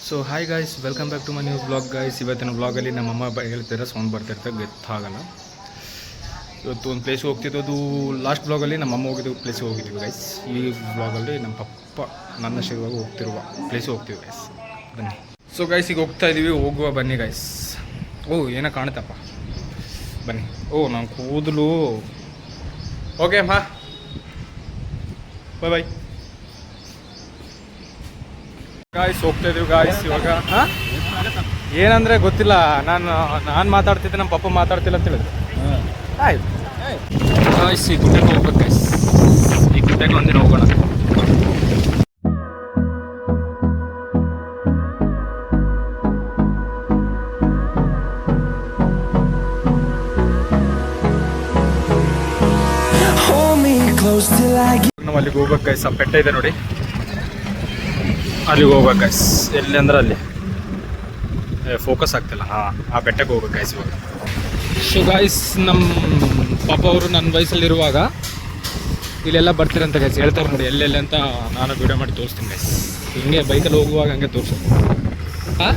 So hi guys, welcome back to my new blog guys. ಇವತ್ತಿನ ಬ್ಲಾಗಲ್ಲಿ ನಮ್ಮಮ್ಮ ಹೇಳ್ತಿದ್ದಾರೆ ಸೌಂಡ್ ಬರ್ತಿರ್ತಾರೆ, ಗೊತ್ತಾಗಲ್ಲ. ಇವತ್ತು ಒಂದು ಪ್ಲೇಸ್ಗೆ ಹೋಗ್ತಿದ್ದು, ಅದು ಲಾಸ್ಟ್ ಬ್ಲಾಗಲ್ಲಿ ನಮ್ಮಮ್ಮ ಹೋಗಿದ್ದು ಪ್ಲೇಸ್ಗೆ ಹೋಗಿದ್ವಿ ಗಾಯ್ಸ್. ಈ ಬ್ಲಾಗಲ್ಲಿ ನಮ್ಮ ಪಪ್ಪ ನನ್ನ ಶರೀರವಾಗಿ ಹೋಗ್ತಿರುವ ಪ್ಲೇಸ್ಗೆ ಹೋಗ್ತೀವಿ ಗಾಯ್ಸ್. ಬನ್ನಿ. ಸೊ ಗಾಯ್ಸ್, ಈಗ ಹೋಗ್ತಾ ಇದ್ದೀವಿ, ಹೋಗುವ ಬನ್ನಿ ಗಾಯ್ಸ್. ಓ ಏನೋ ಕಾಣುತ್ತಪ್ಪ, ಬನ್ನಿ. ಓ ನಾನು ಕೂದಲು. ಓಕೆ ಅಮ್ಮ, ಬಾಯ್ ಬಾಯ್ ಗಾಯ್ಸ್. ಹೋಗ್ತಾ ಇದೀವಿ ಗಾಯ್ಸ್ ಇವಾಗ. ಏನಂದರೆ ಗೊತ್ತಿಲ್ಲ, ನಾನು ಮಾತಾಡ್ತಿದ್ದೆ, ನಮ್ಮ ಪಪ್ಪ ಮಾತಾಡ್ತಿಲ್ಲ ಅಂತ ಹೇಳಿದ್ರು. ಆಯ್ತು ಗಾಯ್ಸ್, ಈ ಗುಡ್ಡಕ್ಕೆ ಹೋಗ್ಬೇಕು ಗಾಯ್ಸ್. ಈ ಗುಡ್ಡಕ್ಕೆ ಒಂದಿನ ಹೋಗೋಣ. ನಾವು ಅಲ್ಲಿಗೆ ಹೋಗ್ಬೇಕು ಗಾಯ್ಸ್. ಆ ಬೆಟ್ಟ ಇದೆ ನೋಡಿ, ಅಲ್ಲಿಗೆ ಹೋಗ್ಬೇಕು ಗೈಸ್. ಎಲ್ಲಿ ಅಂದ್ರೆ ಅಲ್ಲಿ ಫೋಕಸ್ ಆಗ್ತಿಲ್ಲ. ಹಾಂ, ಆ ಬೆಟ್ಟಕ್ಕೆ ಹೋಗ್ಬೇಕು ಗೈಸ್ ಇವಾಗ. ಸೊ ಗಾಯ್ಸ್, ನಮ್ಮ ಪಾಪ ಅವರು ನನ್ನ ವಯಸ್ಸಲ್ಲಿರುವಾಗ ಇಲ್ಲೆಲ್ಲ ಬರ್ತೀರಂತ ಗೈಸ್, ಹೇಳ್ತಾರೆ ನೋಡಿ ಎಲ್ಲೆಲ್ಲಿ ಅಂತ. ನಾನು ವಿಡಿಯೋ ಮಾಡಿ ತೋರಿಸ್ತೀನಿ ಗೈಸ್. ಹಿಂಗೆ ಬೈಕಲ್ಲಿ ಹೋಗುವಾಗ ಹಂಗೆ ತೋರಿಸೋದು. ಹಾಂ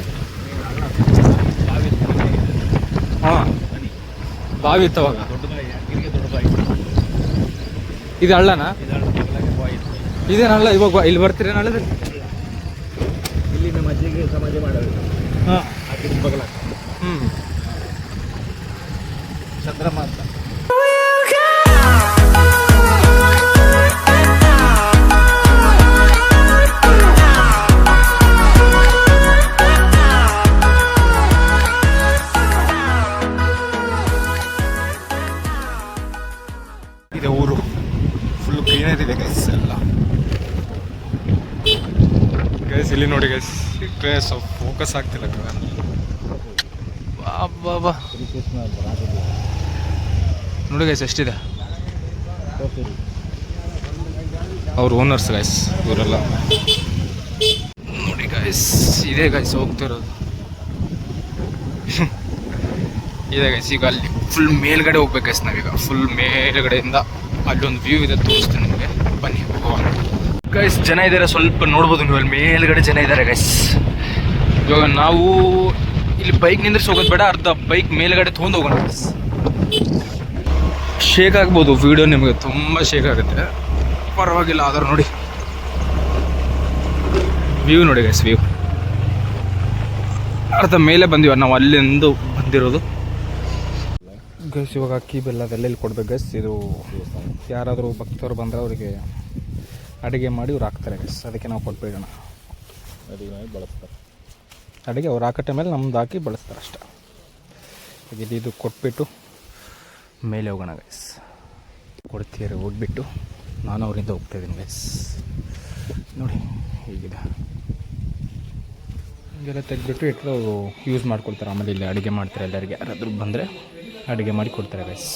ಹಾಂ, ಬಾವಿ ಇತ್ತವಾಗ. ಇದು ಹಳ್ಳನಾ? ಇದೇನಲ್ಲ, ಇವಾಗ ಇಲ್ಲಿ ಬರ್ತೀರೇನು ಹಳ್ಳದಲ್ಲಿ? ಇಲ್ಲಿ ನಮ್ಮ ಅಜ್ಜಿಗೆ ಸಮಾಧಿ ಮಾಡೋದು. ಹಾಂ, ಹಾಕಿದ ಬಗಲ. ಚಂದ್ರಮ್ಮ ಅಂತ. ಇದೆ ಊರು, ಫುಲ್ ಕ್ಲೀನರ್ ಇದೆ ಗೈಸ್ ಎಲ್ಲ ಗೈಸ್. ಇಲ್ಲಿ ನೋಡಿ ಗೈಸ್, ಫೋಕಸ್ ಆಗ್ತಿಲ್ಲ. ಬಾ ನೋಡಿ ಗೈಸ್ ಎಷ್ಟಿದೆ. ಅವ್ರ ಓನರ್ಸ್ ಗೈಸ್ ಇವರೆಲ್ಲ. ನೋಡಿ ಗೈಸ್, ಇದೇ ಗೈಸ್ ಹೋಗ್ತಿರೋದು. ಇದೆ ಗೈಸ್. ಈಗ ಅಲ್ಲಿ ಫುಲ್ ಮೇಲ್ಗಡೆ ಹೋಗ್ಬೇಕು ಗೈಸ್ ನಾವೀಗ. ಫುಲ್ ಮೇಲ್ಗಡೆಯಿಂದ ಅಲ್ಲೊಂದು ವ್ಯೂ ಇದೆ, ತೋರಿಸ್ತೀನಿ ನಿಮಗೆ. ಬನ್ನಿ ಹೋಗೋಣ ಗೈಸ್. ಜನ ಇದ್ದಾರೆ, ಸ್ವಲ್ಪ ನೋಡ್ಬೋದು ನೀವು. ಅಲ್ಲಿ ಮೇಲ್ಗಡೆ ಜನ ಇದ್ದಾರೆ ಗೈಸ್. ಇವಾಗ ನಾವು ಇಲ್ಲಿ ಬೈಕ್ ನಿಂದ್ರಿಸಿ ಹೋಗೋದು ಬೇಡ, ಅರ್ಧ ಬೈಕ್ ಮೇಲ್ಗಡೆ ತೊಗೊಂಡು ಹೋಗೋಣ ಗೈಸ್. ಶೇಕ್ ಆಗ್ಬೋದು ವಿಡಿಯೋ, ನಿಮಗೆ ತುಂಬ ಶೇಕ್ ಆಗುತ್ತೆ, ಪರವಾಗಿಲ್ಲ. ಆದರೂ ನೋಡಿ ವ್ಯೂ ನೋಡಿ ಗೈಸ್, ವ್ಯೂ ಅರ್ಧ ಮೇಲೆ ಬಂದಿವ ನಾವು, ಅಲ್ಲಿಂದ ಬಂದಿರೋದು ಗೈಸ್. ಇವಾಗ ಅಕ್ಕಿ ಬೆಲ್ಲ ಅದೆಲ್ಲ ಇಲ್ಲಿ ಕೊಡ್ಬೇಕು ಗೈಸ್. ಇದು ಯಾರಾದರೂ ಭಕ್ತರು ಬಂದರೆ ಅವರಿಗೆ ಅಡುಗೆ ಮಾಡಿ ಇವ್ರು ಹಾಕ್ತಾರೆ ಗೈಸ್. ಅದಕ್ಕೆ ನಾವು ಕೊಟ್ಬಿಡೋಣ. ಅಡುಗೆ ಮಾಡಿ ಬಳಸ್ತಾರೆ. ಅಡುಗೆ ಅವ್ರು ಹಾಕೋ ಟೈಮಲ್ಲಿ ನಮ್ದು ಹಾಕಿ ಬಳಸ್ತಾರೆ ಅಷ್ಟೇ. ಈಗ ಇದು ಕೊಟ್ಬಿಟ್ಟು ಮೇಲೆ ಹೋಗೋಣ ಗೈಸ್. ಕೊಡ್ತೀರಿ ಹೋಗ್ಬಿಟ್ಟು ನಾನು ಅವರಿಂದ ಹೋಗ್ತಾಯಿದ್ದೀನಿ ಗೈಸ್. ನೋಡಿ ಹೀಗಿದೆ. ಹೀಗೆಲ್ಲ ತೆಗೆದ್ಬಿಟ್ಟು ಇಟ್ಟರೆ ಅವರು ಯೂಸ್ ಮಾಡ್ಕೊಳ್ತಾರೆ. ಆಮೇಲೆ ಇಲ್ಲಿ ಅಡುಗೆ ಮಾಡ್ತಾರೆ. ಎಲ್ಲರಿಗೆ ಯಾರಾದರೂ ಬಂದರೆ ಅಡುಗೆ ಮಾಡಿ ಕೊಡ್ತಾರೆ ಗೈಸ್.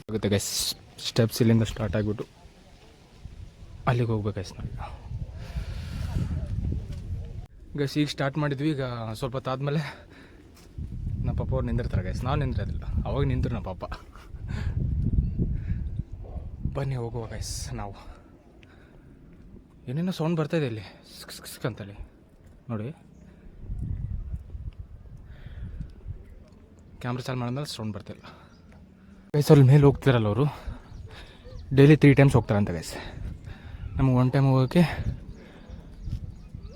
ಆಗುತ್ತೆ ಗೈಸ್. ಸ್ಟೆಪ್ಸ್ ಇಲ್ಲಿಂದ ಸ್ಟಾರ್ಟ್ ಆಗಿಬಿಟ್ಟು ಅಲ್ಲಿಗೆ ಹೋಗ್ಬೇಕು ಗೈಸ್ ನಾವೀಗ. ಗೈಸ್ ಈಗ ಸ್ಟಾರ್ಟ್ ಮಾಡಿದ್ವಿ. ಈಗ ಸ್ವಲ್ಪ ಹೊತ್ತಾದ್ಮೇಲೆ ನಮ್ಮ ಪಾಪ ಅವ್ರು ನಿಂದಿರ್ತಾರೆ ಗೈಸ್. ನಾವು ನಿಂದಿರೋದಿಲ್ಲ, ಅವಾಗ ನಿಂತರು ನಮ್ಮ ಪಾಪ. ಬನ್ನಿ ಹೋಗುವ ಗೈಸ್ ನಾವು. ಏನೇನೋ ಸೌಂಡ್ ಬರ್ತಾಯಿದೆ ಇಲ್ಲಿ, ಸ್ಕ್ ಅಂತಲ್ಲಿ ನೋಡಿ. ಕ್ಯಾಮ್ರಾ ಚಾಲು ಮಾಡಿದ್ಮೇಲೆ ಸೌಂಡ್ ಬರ್ತಿಲ್ಲ ಗೈಸ್. ಅಲ್ಲಿ ಮೇಲೆ ಹೋಗ್ತಿರಲ್ಲ ಅವರು, ಡೈಲಿ 3 ಟೈಮ್ಸ್ ಹೋಗ್ತಾರಂತ ಗೈಸ್. ನಮ್ಗೆ 1 ಟೈಮ್ ಹೋಗೋಕ್ಕೆ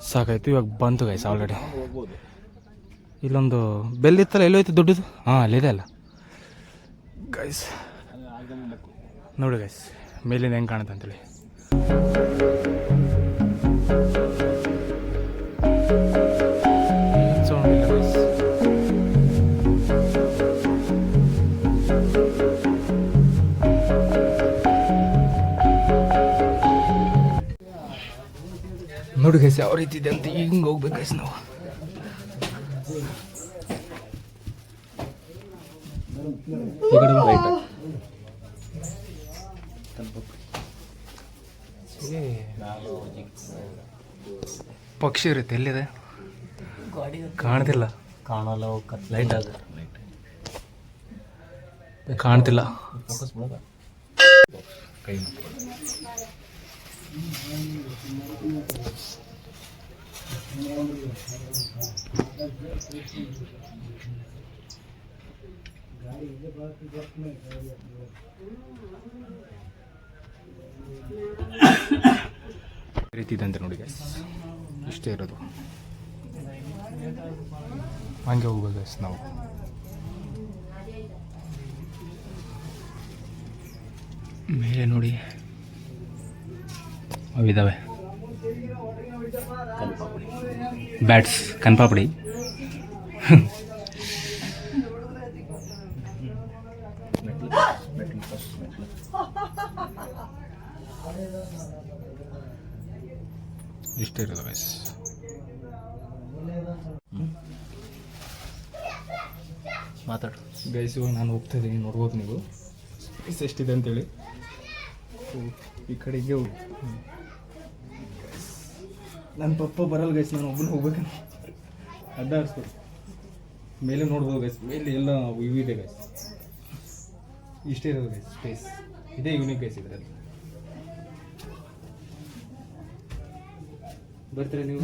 ಸಾಕಾಯ್ತು. ಇವಾಗ ಬಂತು ಗೈಸ್ ಆಲ್ರೆಡಿ. ಇಲ್ಲೊಂದು ಬೆಲ್ ಇತ್ತಲ್ಲ, ಎಲ್ಲೋಯ್ತು ದುಡ್ಡುದು? ಹಾಂ, ಅಲ್ಲಿದೆ ಅಲ್ಲ ಗೈಸ್. ನೋಡಿ ಗೈಸ್ ಮೇಲಿಂದ ಹೆಂಗೆ ಕಾಣುತ್ತೆ ಅಂತೇಳಿ. ಸೌಂಡ್ ಇಲ್ಲ ಗೈಸ್. ನೋಡಿ ಗೈಸ್ ಯಾವ ರೀತಿ ಇದೆ ಅಂತ. ಹಿಂಗೆ ಹೋಗ್ಬೇಕು ಗೈಸ್ ನಾವು. ಈ ಕಡೆ ರೈಟ್. ಪಕ್ಷಿ ಇರುತ್ತೆ, ಎಲ್ಲಿದೆ ಕಾಣ್ತಿಲ್ಲ. ಕಾಣಲ್ಲ, ಲೈಟ್ ಆಗ ಕಾಣ್ತಿಲ್ಲ. ಫೋಕಸ್ ಬಿಡೋದ ಕೈ ರೀತಿ ಇದೆ ಅಂತ ನೋಡಿ ಗೈಸ್. ಇಷ್ಟೇ ಇರೋದು, ಹಂಗೆ ಹೋಗ್ಬೋದು ಗೈಸ್ ನಾವು. ಮೇಲೆ ನೋಡಿ ಅವಿದ್ದಾವೆ ಬ್ಯಾಟ್ಸ್, ಕನ್ಪಾಪಡಿ. ಇಷ್ಟೇ ಇರೋದು ಗೈಸ್. ಮಾತಾಡು ಗೈಸ್, ಇವಾಗ ನಾನು ಹೋಗ್ತಾ ಇದ್ದೀನಿ, ನೋಡ್ಬೋದು ನೀವು ಸ್ಪೇಸ್ ಎಷ್ಟಿದೆ ಅಂತೇಳಿ. ಈ ಕಡೆಗೆ ಹೋಗಿ ನನ್ನ ಪಪ್ಪ ಬರಲ್ಲ ಗೈಸ್, ನಾನು ಒಬ್ಬನು ಹೋಗ್ಬೇಕಂತ ಅಡ್ಡಾಡಿಸ್ಬೇಕು. ಮೇಲೆ ನೋಡ್ಬೋದು ಗೈಸ್, ಮೇಲೆ ಎಲ್ಲ ಇವು ಇದೆ ಗೈಸ್. ಇಷ್ಟೇ ಇರೋದು ಗೈಸ್ ಸ್ಪೇಸ್, ಇದೇ ಯೂನಿಕ್ ಗೈಸ್ ಇದರಲ್ಲಿ. ಬರ್ತೀರಾ ನೀವು?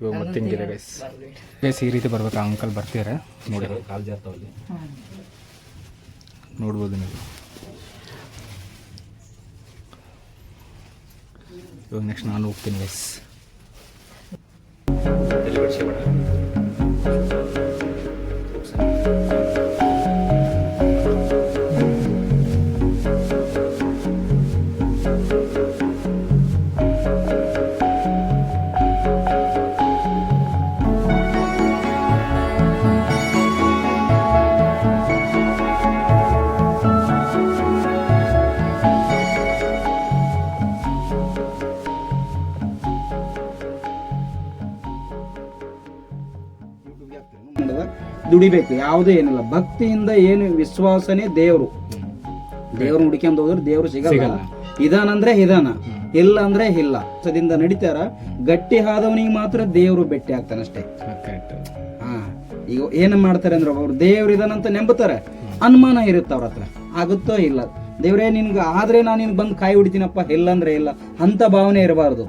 ಇವಾಗ ಮತ್ತೆ ಹಿಂಗಿದೆ ಗೈಸ್. ಗೈಸ್ ಈ ರೀತಿ ಬರ್ಬೇಕು, ಅಂಕಲ್ ಬರ್ತೀರಾ ನೋಡಿ, ಕಾಲು ಜಾರ್ತಾವಲ್ಲಿ ನೋಡ್ಬೋದು ನೀವು. ಇವಾಗ ನೆಕ್ಸ್ಟ್ ನಾನು ಹೋಗ್ತೀನಿ ಗೈಸ್. ದುಡಿಬೇಕು, ಯಾವುದೇ ಏನಿಲ್ಲ. ಭಕ್ತಿಯಿಂದ ಏನು ವಿಶ್ವಾಸನೇ ದೇವರು. ದೇವ್ರು ಹುಡ್ಕೊಂಡು ಹೋದ್ರೆ ದೇವ್ರು ಸಿಗಲ್ಲ. ಇದಾನಂದ್ರೆ ಇದಾನ, ಇಲ್ಲ ಅಂದ್ರೆ ಇಲ್ಲ. ಸದಿಂದ ನಡೀತಾರ, ಗಟ್ಟಿ ಆದವನಿಗೆ ಮಾತ್ರ ದೇವ್ರು ಭೇಟಿ ಆಗ್ತಾನಷ್ಟೇ. ಹಾ, ಈಗ ಏನ್ ಮಾಡ್ತಾರೆ ಅಂದ್ರೆ ಅವ್ರು ದೇವ್ರು ಇದಾನಂತ ನೆಂಬುತ್ತಾರೆ, ಅನುಮಾನ ಇರುತ್ತೆ ಅವ್ರ ಹತ್ರ, ಆಗುತ್ತೋ ಇಲ್ಲ. ದೇವ್ರೇ ನಿನ್ಗೆ ಆದ್ರೆ ನಾನು ನಿನ್ಗೆ ಬಂದು ಕಾಯಿ ಹೊಡಿತೀನಪ್ಪ, ಇಲ್ಲ ಅಂದ್ರೆ ಇಲ್ಲ ಅಂತ ಭಾವನೆ ಇರಬಾರ್ದು.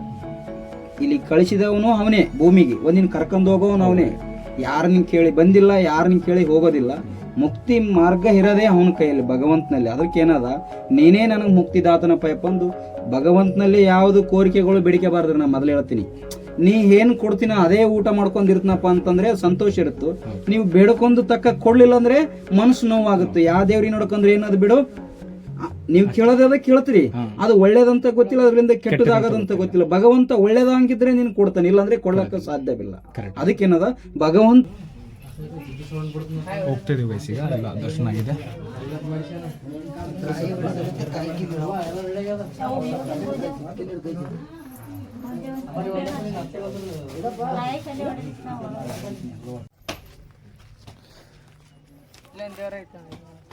ಇಲ್ಲಿ ಕಳಿಸಿದವನು ಅವನೇ, ಭೂಮಿಗೆ ಒಂದಿನ ಕರ್ಕೊಂಡು ಹೋಗೋವನು ಅವನೇ. ಯಾರನ್ನ ಕೇಳಿ ಬಂದಿಲ್ಲ, ಯಾರನ್ನ ಕೇಳಿ ಹೋಗೋದಿಲ್ಲ. ಮುಕ್ತಿ ಮಾರ್ಗ ಇರೋದೇ ಅವನ ಕೈಯಲ್ಲಿ, ಭಗವಂತನಲ್ಲಿ. ಅದಕ್ಕೇನದ, ನೀನೇ ನನಗೆ ಮುಕ್ತಿದಾತನಪ್ಪ ಬಂದು ಭಗವಂತನಲ್ಲಿ ಯಾವುದು ಕೋರಿಕೆಗಳು ಬೇಡಿಕೆಬಾರ್ದು. ನಾನು ಮೊದಲು ಹೇಳ್ತೀನಿ, ನೀ ಏನು ಕೊಡ್ತೀನ ಅದೇ ಊಟ ಮಾಡ್ಕೊಂಡಿರ್ತನಪ್ಪ ಅಂತಂದ್ರೆ ಸಂತೋಷ ಇರುತ್ತು. ನೀವು ಬೇಡ್ಕೊಂಡು ತಕ್ಕ ಕೊಡ್ಲಿಲ್ಲ ಅಂದ್ರೆ ಮನಸ್ಸು ನೋವಾಗುತ್ತೆ. ಯಾವ ದೇವ್ರಿಗೆ ನೋಡ್ಕೊಂಡ್ರೆ ಏನದು ಬಿಡು, ನೀವು ಕೇಳೋದ ಕೇಳ್ತೀರಿ, ಅದು ಒಳ್ಳೇದಂತ ಗೊತ್ತಿಲ್ಲ, ಅದರಿಂದ ಕೆಟ್ಟದಾಗದಂತ ಗೊತ್ತಿಲ್ಲ. ಭಗವಂತ ಒಳ್ಳೇದಂಗಿದ್ರೆ ನೀನು ಕೊಡ್ತಾನೆ, ಇಲ್ಲಾಂದ್ರೆ ಕೊಡ್ಲಕ್ಕ ಸಾಧ್ಯವಿಲ್ಲ. ಅದಕ್ಕೇನದ, ಭಗವಂತ ಹೋಗ್ತಿದ್ದೀವಿ ಗೈಸ್. ಈಗ ಎಲ್ಲ ದರ್ಶನ ಆಗಿದೆ.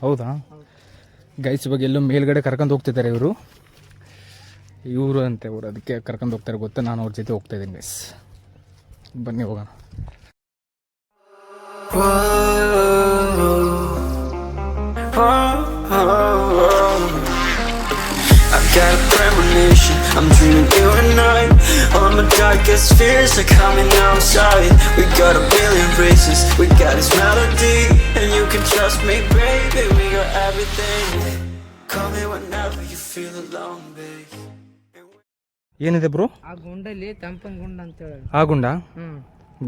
ಹೌದಾ ಗೈಸ್, ಇವಾಗ ಎಲ್ಲೋ ಮೇಲ್ಗಡೆ ಕರ್ಕೊಂಡು ಹೋಗ್ತಿದ್ದಾರೆ ಇವರು ಅಂತೆ ಅವರು, ಅದಕ್ಕೆ ಕರ್ಕೊಂಡು ಹೋಗ್ತಾರೆ ಗೊತ್ತಾ. ನಾನು ಅವ್ರ ಜೊತೆ ಹೋಗ್ತಾ ಇದ್ದೀನಿ ಗೈಸ್, ಬನ್ನಿ ಹೋಗೋಣ. I've got a premonition, I'm dreaming you and I. All my darkest fears are coming outside. We got a billion races, we got this melody, and you can trust me, baby, we got everything. Call me whenever you feel alone, babe. ಏನಿದೆ bro? ಆ ಗುಂಡಲ್ಲಿ ತಂಪನ್ ಗುಂಡ ಅಂತ ಹೇಳಿ. ಆ ಗುಂಡ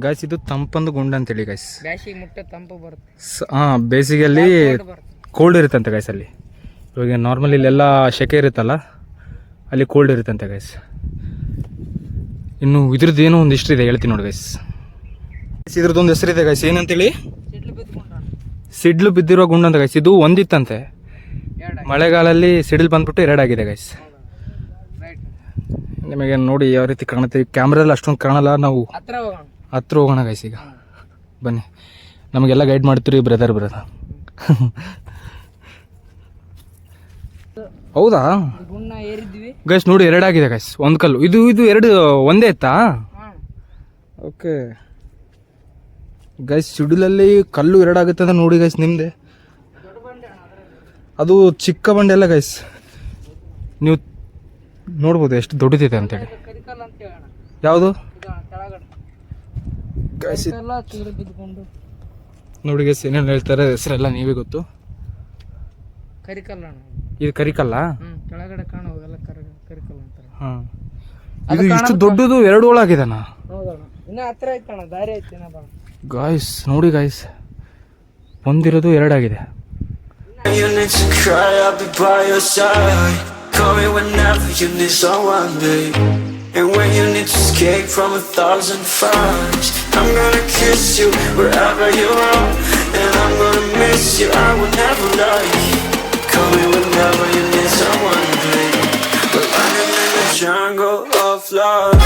guys, ಇದು ತಂಪಂದು ಗುಂಡ ಅಂತೇಳಿ ಗೈಸ್. ಬ್ಯಾಸಿಗೆ ಮುಟ್ಟೆ ತಂಪು ಬರುತ್ತೆ. ಬೇಸಿಗೆಯಲ್ಲಿ ಕೋಲ್ಡ್ ಇರುತ್ತಂತೆ ಗೈಸ್ ಅಲ್ಲಿ. ಇವಾಗ ನಾರ್ಮಲ್ ಇಲ್ಲೆಲ್ಲ ಸೆಕೆ ಇರುತ್ತಲ್ಲ, ಅಲ್ಲಿ ಕೋಲ್ಡ್ ಇರುತ್ತಂತೆ ಗೈಸ್. ಇನ್ನು ಇದ್ರದ್ದು ಏನೋ ಒಂದು ಹಿಸ್ಟ್ರಿ ಇದೆ, ಹೇಳ್ತೀನಿ ನೋಡಿ ಗೈಸ್. ಇದ್ರದ್ದೊಂದು ಹೆಸರಿದೆ ಗೈಸ್, ಏನಂತೇಳಿ, ಸಿಡ್ಲು ಬಿದ್ದಿರೋ ಗುಂಡ ಅಂತ ಗೈಸ್. ಇದು ಒಂದಿತ್ತಂತೆ, ಮಳೆಗಾಲಲ್ಲಿ ಸಿಡಿಲು ಬಂದ್ಬಿಟ್ಟು ಎರಡಾಗಿದೆ ಗೈಸ್. ನಿಮಗೆ ನೋಡಿ ಯಾವ ರೀತಿ ಕಾಣುತ್ತೆ, ಕ್ಯಾಮ್ರಾದಲ್ಲಿ ಅಷ್ಟೊಂದು ಕಾಣಲ್ಲ. ನಾವು ಹತ್ರ ಹೋಗೋಣ ಗೈಸ್. ಈಗ ಬನ್ನಿ, ನಮಗೆಲ್ಲ ಗೈಡ್ ಮಾಡ್ತೀರಿ ಬ್ರದರ್. ಹೌದಾ ಗೈಸ್, ನೋಡಿ ಎರಡಾಗಿದೆ ಗೈಸ್, ಒಂದು ಕಲ್ಲು. ಇದು ಎರಡು ಒಂದೇ ಇತ್ತಾ? ಓಕೆ ಗೈಸ್, ಸಿಡಿಲಲ್ಲಿ ಕಲ್ಲು ಎರಡಾಗುತ್ತೆ ಅಂತ ನೋಡಿ ಗೈಸ್. ನಿಮ್ದೆ ಅದು ಚಿಕ್ಕ ಬಂಡೆ ಅಲ್ಲ ಗೈಸ್, ನೀವು ನೋಡ್ಬೋದು ಎಷ್ಟು ದೊಡ್ಡದಿದೆ ಅಂತೇಳಿ. ಕರಿಕಲ್ಲ ಅಂತ ಹೇಳೋಣ. ಯಾವುದು ಇದು ಕೆಳಗಡೆ ಗೈಸ್? ಕರಿಕಲ್ಲ ಚೂರು ಬಿದ್ದುಕೊಂಡು ನೋಡಿ ಗೈಸ್ ಏನೇನು ಹೇಳ್ತಾರೆ ಹೆಸರೆಲ್ಲ ನೀವೇ ಗೊತ್ತು. ಕರಿಕಲ್ಲ ಅಣ್ಣ. ಇದು ಕರಿಕಲ್ಲ. ಕೆಳಗಡೆ ಕಾಣೋವೆಲ್ಲ ಕರಿಕಲ್ಲ ಅಂತಾರೆ. ಹಾಂ, ಇದು ಇಷ್ಟು ದೊಡ್ಡದು 2 ಒಳಗಿದೆನಾ? ಹೌದಣ್ಣ, ಇನ್ನ ಹತ್ರ ಐತಣ್ಣ, ದಾರಿ ಐತೆ ಬಾ. ಗಾಯ್ಸ್ ನೋಡಿ ಗಾಯ್ಸ್, ಒಂದಿರೋದು 2 ಆಗಿದೆ. You need to cry, I'll be by your side. Call me whenever you need someone, babe. And when you need to escape from 1,000 fires, I'm gonna kiss you wherever you are. And I'm gonna miss you, I will never lie. Call me whenever you need someone, babe. We're running in the jungle of love.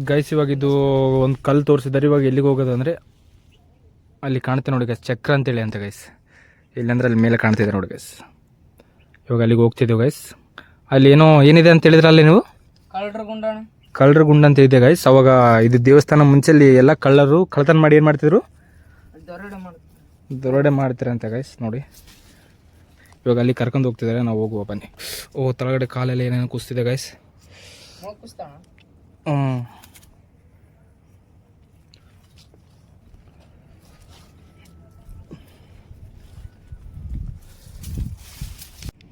Guys ಇವಾಗ ಇದು ಒಂದು ಕಲ್ಲು ತೋರಿಸಿದ್ದಾರೆ. ಇವಾಗ ಎಲ್ಲಿಗೆ ಹೋಗೋದು ಅಂದರೆ ಅಲ್ಲಿ ಕಾಣುತ್ತೆ ನೋಡಿ ಗೈಸ್, ಚಕ್ರ ಅಂತೇಳಿ ಅಂತ ಗೈಸ್. ಇಲ್ಲಾಂದ್ರೆ ಅಲ್ಲಿ ಮೇಲೆ ಕಾಣ್ತಿದೆ ನೋಡಿ ಗೈಸ್. ಇವಾಗ ಅಲ್ಲಿಗೆ ಹೋಗ್ತಿದ್ದೇವೆ ಗೈಸ್. ಅಲ್ಲಿ ಏನೋ ಏನಿದೆ ಅಂತ ಹೇಳಿದ್ರೆ ಅಲ್ಲಿ ನೀವು ಕಳ್ಳರ ಗುಂಡಣ್ಣ, ಕಳ್ಳರ ಗುಂಡ ಅಂತ ಇದೆ ಗೈಸ್. ಅವಾಗ ಇದು ದೇವಸ್ಥಾನ ಮುಂಚೆಲ್ಲಿ ಎಲ್ಲ ಕಳ್ಳರು ಕಳ್ಳತನ ಮಾಡಿ ಏನು ಮಾಡ್ತಿದ್ರು, ದೊರಡೆ ಮಾಡ್ತಾರೆ. ದೊರಡೆ ಮಾಡ್ತೀರಂತೆ ಗೈಸ್. ನೋಡಿ ಇವಾಗ ಅಲ್ಲಿ ಕರ್ಕೊಂಡು ಹೋಗ್ತಿದ್ದಾರೆ, ನಾವು ಹೋಗುವ ಬನ್ನಿ. ಓ ತಳಗಡೆ ಕಾಲೆಲ್ಲ ಏನೇನು ಕುಸ್ತಿದೆ ಗೈಸ್. ಕುಸ್ತಾಣ.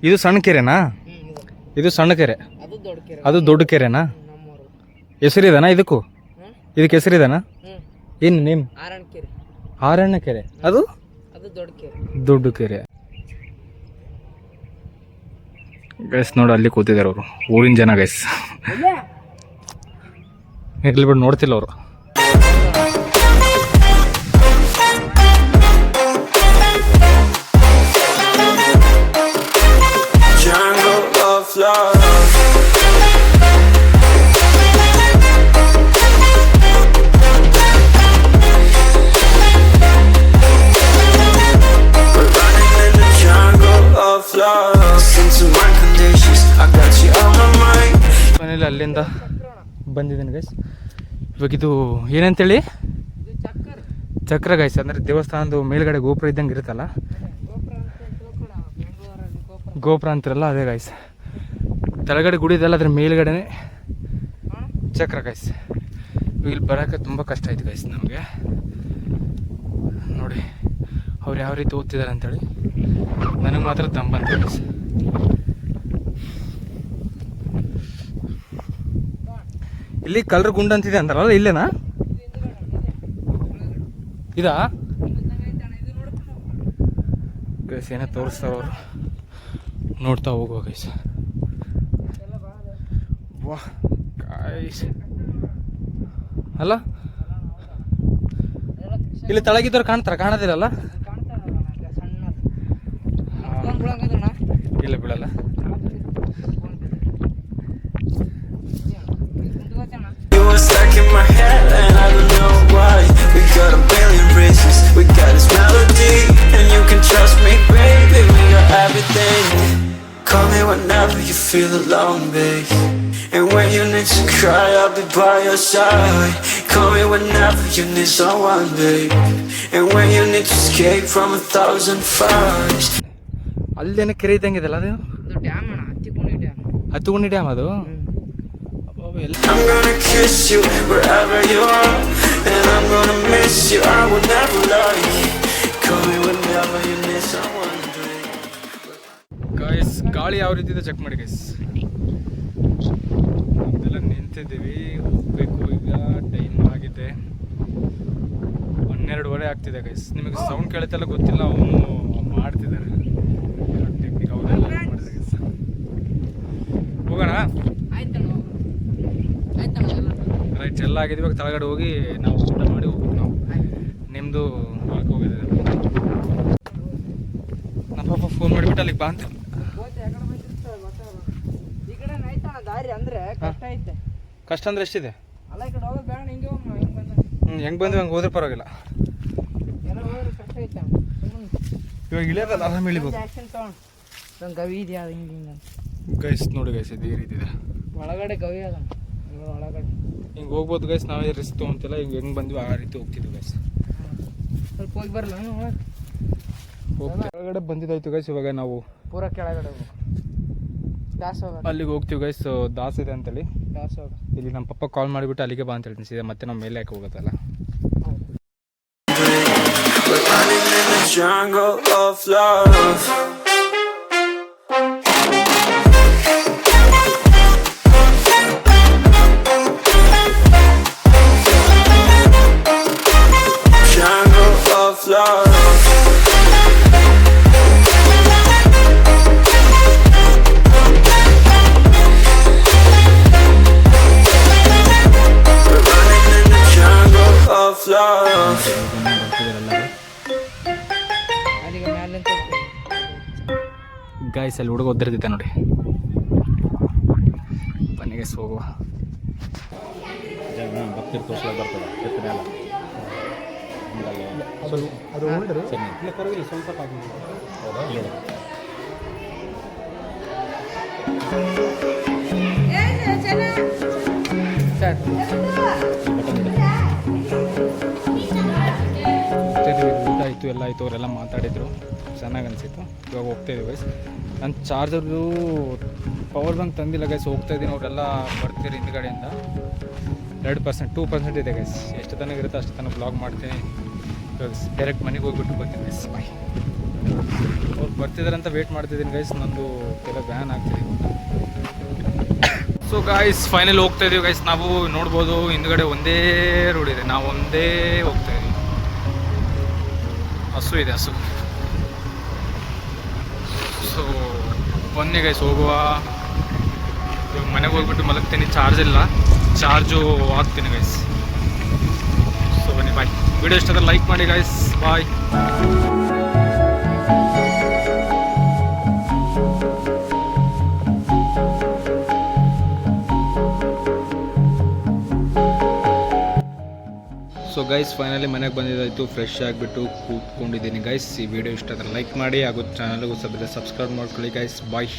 ಇದು ಸಣ್ಣ ಕೆರೆನಾ? ಇದು ಸಣ್ಣ ಕೆರೆ, ಅದು ದೊಡ್ಡ ಕೆರೆ. ಅದು ದೊಡ್ಡ ಕೆರೆನಾ? ನಮ್ಮೂರು. ಹೆಸರಿದಾನ ಇದಕ್ಕೂ? ಇದಕ್ಕೆ ಹೆಸರಿದಾನ? ಏನು ನೇಮ್? ಆರಣ ಕೆರೆ. ಆರಣ್ಯ ಕೆರೆ. ಅದು ಅದು ದೊಡ್ಡ ಕೆರೆ. ದೊಡ್ಡ ಕೆರೆ ಗೈಸ್. ನೋಡಿ ಅಲ್ಲಿ ಕೂತಿದ್ದಾರೆ ಅವರು, ಊರಿನ ಜನ ಗೈಸ್. ಇರ್ಲಿ ಬಿಟ್ಟು ನೋಡ್ತಿಲ್ಲ ಅವರು. Jungle of love. We're running in the jungle of love. Listen to my conditions, I got you on my mind. ಮನೇಲಿ ಅಲ್ಲಿಂದ ಬಂದಿದ್ದೀನಿ ಗೈಸ್. ಇವಾಗ ಇದು ಏನಂತೇಳಿ? ಇದು ಚಕ್ಕರ್. ಚಕ್ರ ಗೈಸ್. ಅಂದರೆ ದೇವಸ್ಥಾನದ ಮೇಲ್ಗಡೆ ಗೋಪುರ ಇದ್ದಂಗೆ ಇರುತ್ತಲ್ಲ, ಗೋಪುರ ಅಂತ ತಿಳ್ಕೊಳ. ಬೆಂಗಳೂರಲ್ಲಿ ಗೋಪುರ. ಗೋಪುರ ಅಂತಿರಲ್ಲ ಅದೇ ಗೈಸ್. ತಳಗಡೆ ಗುಡಿ ಇದೆಲ್ಲ ಅದ್ರ ಮೇಲ್ಗಡೆನೆ ಚಕ್ರ ಗೈಸ್. ಇಲ್ಲಿ ಬರೋಕ್ಕೆ ತುಂಬ ಕಷ್ಟ ಆಯ್ತು ಗೈಸ್ ನಮಗೆ. ನೋಡಿ ಅವ್ರು ಯಾವ ರೀತಿ ಓದ್ತಿದ್ದಾರೆ ಅಂತೇಳಿ. ನನಗೆ ಮಾತ್ರ ದಮ್ ಬಂತು ಗೈಸ್. ಇಲ್ಲಿ ಕಳ್ಳರ ಗುಂಡ ಅಂತಿದೆ ಅಂತಾರಲ್ಲ, ಇಲ್ಲೇನಾ? ಇದಾ ಗೈಸ್? ಏನೋ ತೋರಿಸ್ತಾರ ಅವರು, ನೋಡ್ತಾ ಹೋಗುವ ಗೈಸ್. ವಾಹ್ ಗೈಸ್, ಅಲ್ಲ ಇಲ್ಲಿ ತಳಗಿದ್ದವ್ರು ಕಾಣ್ತಾರ? ಕಾಣೋದಿರಲ್ಲ? ಇಲ್ಲ ಬೀಳಲ್ಲ. You were stuck in my head and I don't know why. We got a billion reasons, we got this melody. And you can trust me, baby, we got everything. Call me whenever you feel alone, babe. And when you need to cry, I'll be by your side. Call me whenever you need someone, babe. And when you need to escape from 1,000 fires. ಅಲ್ಲೇನೋ ಕೆರೆ ಇದ್ದಂಗಿದೆಲ್ಲ ಅದು? ಇದು dam ಅಣ್ಣ, ಹತ್ತಿಗುಣಿ dam. ಹತ್ತುಗುಣಿ dam ಅದು? I'm gonna kiss you wherever you are. And I'm gonna miss you, I will never lie. Call me whenever you need someone, babe. Guys ಗಾಳಿ ಯಾವ ರೀತಿ ಇದೆ ಚೆಕ್ ಮಾಡಿ ಗೈಸ್. ನಮ್ದೆಲ್ಲ ನಿಂತಿದ್ದೀವಿ, ಹೋಗ್ಬೇಕು. ಈಗ ಟೈಮ್ ಆಗಿದೆ 12:30 ಆಗ್ತಿದೆ ಗೈಸ್. ನಿಮಗೆ ಸೌಂಡ್ ಕೇಳುತ್ತಲ್ಲ ಗೊತ್ತಿಲ್ಲ, ಅವನು ಮಾಡ್ತಿದ್ದಾರೆ ಟೆಕ್ನಿಕ್. ಅವರೆಲ್ಲ ಮಾಡಿದ್ದಾರೆ ಗೈಸ್. ಹೋಗೋಣ ಆಯ್ತಣ್ಣ, ಆಯ್ತಣ್ಣ ಎಲ್ಲ. ರೈಟ್ ಎಲ್ಲ ಆಗಿದೆ. ಇವಾಗ ತಳಗಡೆ ಹೋಗಿ ನಾವು ಊಟ ಮಾಡಿ ಹೋಗ್ಬೇಕು. ನಾವು ನಿಮ್ಮದು ಹೊರಗೆ ಹೋಗಿದೆ. ನಮ್ಮ ಪಾಪ ಫೋನ್ ಮಾಡಿಬಿಟ್ಟು ಅಲ್ಲಿಗೆ ಬಾ ಅಂತ. ಈ ಕಡೆ ಆಯ್ತಣ್ಣ ದಾರಿ, ಅಂದ್ರೆ ಕಷ್ಟ ಐತೆ. ಕಷ್ಟ ಅಂದ್ರೆ ಎಷ್ಟಿದೆ? ಅಲ್ಲ ಈ ಕಡೆ ಹೋಗೋದು ಬೇಡ, ಹಿಂಗೆ ಹೋಗ್ ಹಿಂಗೆ ಬಂದ. ಹೆಂಗೆ ಬಂದ್ವಿ ಹಂಗೆ ಹೋದ್ರೆ ಪರವಾಗಿಲ್ಲ. ಎಲ್ಲ ಹೋದ್ರೆ ಕಷ್ಟ ಐತೆ. ಇವಾಗ ಇಳಿಯೋದಲ್ಲ, ಆರಾಮ ಇಳಿಬೋದು. ಆ್ಯಕ್ಷನ್ ತಗೊಂಡು ಒಂದು ಗವಿ ಇದೆಯಾ ಅದು ಹಿಂಗೆ ಹಿಂಗೆ ಗೈಸ್ ನೋಡಿ ಗೈಸ್, ಇದು ಈ ರೀತಿ ಇದೆ. ಒಳಗಡೆ ಗವಿ ಅದ ಒಳಗಡೆ ಹಿಂಗೆ ಹೋಗ್ಬೋದು ಗೈಸ್. ನಾವೇ ರಿಸ್ಕ್ ತೊಗೊಂತಿಲ್ಲ. ಹಿಂಗೆ ಹೆಂಗೆ ಬಂದ್ವಿ ಆ ರೀತಿ ಹೋಗ್ತಿದ್ವಿ ಗೈಸ್. ಸ್ವಲ್ಪ ಹೋಗಿ ಬರಲ್ಲ ಕೆಳಗಡೆ ಬಂದಿದ್ದಾಯ್ತು ಗೈಸ್. ಇವಾಗ ನಾವು ಪೂರ ಕೆಳಗಡೆ ಹೋಗ್ಬೇಕು. ದಾಸೋಗ ಅಲ್ಲಿಗೆ ಹೋಗ್ತೀವಿ ಗೈಸ್. ದಾಸ್ ಇದೆ ಅಂತೇಳಿ ದಾಸೋಗ ಇಲ್ಲಿ ನಮ್ಮ ಪಪ್ಪ ಕಾಲ್ ಮಾಡಿಬಿಟ್ಟು ಅಲ್ಲಿಗೆ ಬಾ ಅಂತ ಹೇಳ್ತೀನಿ ಸೀದಾ. ಮತ್ತೆ ನಾವು ಮೇಲೆ ಯಾಕೆ ಹೋಗೋದಲ್ಲ. We're running in the jungle of love. Jungle of love. We're running in the jungle of love. ಅಲ್ಲಿಗೆ ಮ್ಯಾಲಿಂದ ಗಾಯ್ಸ್ ಅಲ್ಲಿ ಹುಡುಗ ಒದ್ದರಿದ್ದೆ ನೋಡಿ. ಬನ್ನಿ ಗೈಸ್ ಹೋಗುವ. ಭಕ್ತಿರ್ ತೋರಿಸ್ಲಾಗ ಬರ್ತದೆ ಕೆತ್ತನೆ ಎಲ್ಲ ಅದು ಹೊರಡ್ರಿ ಇಲ್ಲ ಪರವಾಗಿಲ್ಲ ಸ್ವಲ್ಪ ಹೌದಾ ಇಲ್ಲ ಸರ್ ಊಟ ಆಯಿತು ಎಲ್ಲ ಆಯಿತು. ಅವರೆಲ್ಲ ಮಾತಾಡಿದರು, ಚೆನ್ನಾಗಿ ಅನಿಸಿತ್ತು. ಇವಾಗ ಹೋಗ್ತಾಯಿದ್ದೀವಿ ಗೈಸ್. ನನ್ನ ಚಾರ್ಜರ್ದು ಪವರ್ ಬ್ಯಾಂಕ್ ತಂದಿಲ್ಲ ಗೈಸ್. ಹೋಗ್ತಾಯಿದ್ದೀನಿ, ಅವರೆಲ್ಲ ಬರ್ತೀರಿ ಹಿಂದ್ಗಡೆಯಿಂದ. 2%, 2% ಇದೆ ಗೈಸ್. ಎಷ್ಟು ತನಕ ಇರುತ್ತೆ ಅಷ್ಟು ತನಕ ಬ್ಲಾಗ್ ಮಾಡ್ತೀನಿ. ಇವಾಗ ಡೈರೆಕ್ಟ್ ಮನೆಗೆ ಹೋಗ್ಬಿಟ್ಟು ಬರ್ತೀನಿ ಗೈಸ್. ಬಾಯ್. ಅವ್ರು ಬರ್ತಿದ್ದಾರೆ ಅಂತ ವೆಯ್ಟ್ ಮಾಡ್ತಿದ್ದೀನಿ ಗೈಸ್. ನಂದು ಕೆಲ ಬ್ಯಾನ್ ಆಗ್ತಿದೆ. ಸೊ ಗಾಯ್ಸ್ ಫೈನಲ್ ಹೋಗ್ತಾಯಿದ್ದೀವಿ ಗೈಸ್. ನಾವು ನೋಡ್ಬೋದು ಹಿಂದ್ಗಡೆ ಒಂದೇ ರೋಡ್ ಇದೆ, ನಾವು ಒಂದೇ ಹೋಗ್ತಾಯಿದ್ದೀವಿ. ಹಸು ಇದೆ, ಹಸು. ಸೊ ಬನ್ನಿ ಗೈಸ್ ಹೋಗುವ. ಇವಾಗ ಮನೆಗೆ ಹೋಗ್ಬಿಟ್ಟು ಮಲಗ್ತೀನಿ. ಚಾರ್ಜ್ ಇಲ್ಲ, ಚಾರ್ಜು ಹಾಕ್ತೀನಿ ಗೈಸ್. ಸೊ ಬನ್ನಿ ಬಾಯ್. ವಿಡಿಯೋ ಇಷ್ಟ ಲೈಕ್ ಮಾಡಿ ಗೈಸ್. ಬಾಯ್. ಸೊ ಗೈಸ್ ಫೈನಲಿ ಮನೆಗೆ ಬಂದಿದ್ದಾಯಿತು. ಫ್ರೆಶ್ ಆಗಿಬಿಟ್ಟು ಕೂತ್ಕೊಂಡಿದ್ದೀನಿ ಗೈಸ್. ಈ ವಿಡಿಯೋ ಇಷ್ಟ ಆದರೆ ಲೈಕ್ ಮಾಡಿ ಹಾಗೂ ಚಾನಲ್ಗೂ ಸಬ್ಸ್ಕ್ರೈಬ್ ಮಾಡ್ಕೊಳ್ಳಿ ಗೈಸ್. ಬಾಯ್.